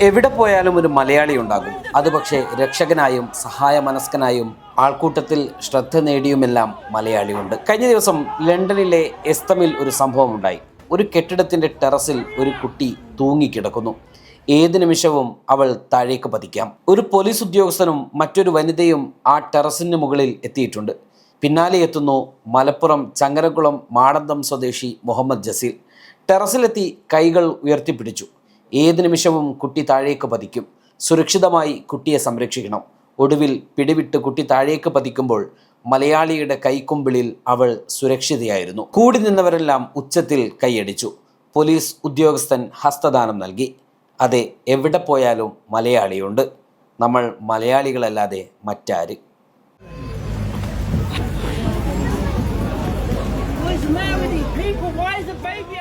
എവിടെ പോയാലും ഒരു മലയാളി ഉണ്ടാകും. അത് പക്ഷേ രക്ഷകനായും സഹായമനസ്കനായും ആൾക്കൂട്ടത്തിൽ ശ്രദ്ധ നേടിയുമെല്ലാം മലയാളിയുണ്ട്. കഴിഞ്ഞ ദിവസം ലണ്ടനിലെ എസ്തമിൽ ഒരു സംഭവം ഉണ്ടായി. ഒരു കെട്ടിടത്തിൻ്റെ ടെറസിൽ ഒരു കുട്ടി തൂങ്ങിക്കിടക്കുന്നു. ഏത് നിമിഷവും അവൾ താഴേക്ക് പതിക്കാം. ഒരു പോലീസ് ഉദ്യോഗസ്ഥനും മറ്റൊരു വനിതയും ആ ടെറസിന് മുകളിൽ എത്തിയിട്ടുണ്ട്. പിന്നാലെ എത്തുന്നു മലപ്പുറം ചങ്ങരകുളം മാടന്തം സ്വദേശി മുഹമ്മദ് ജസീൽ. ടെറസിലെത്തി കൈകൾ ഉയർത്തിപ്പിടിച്ചു. ഏത് നിമിഷവും കുട്ടി താഴേക്ക് പതിക്കും. സുരക്ഷിതമായി കുട്ടിയെ സംരക്ഷിക്കണം. ഒടുവിൽ പിടിവിട്ട് കുട്ടി താഴേക്ക് പതിക്കുമ്പോൾ മലയാളിയുടെ കൈക്കുമ്പിളിൽ അവൾ സുരക്ഷിതയായിരുന്നു. കൂടി നിന്നവരെല്ലാം ഉച്ചത്തിൽ കൈയടിച്ചു. പോലീസ് ഉദ്യോഗസ്ഥൻ ഹസ്തദാനം നൽകി. അതെ, എവിടെ പോയാലും മലയാളിയുണ്ട്. നമ്മൾ മലയാളികളല്ലാതെ മറ്റാര്? What's the matter with these people? Why is the baby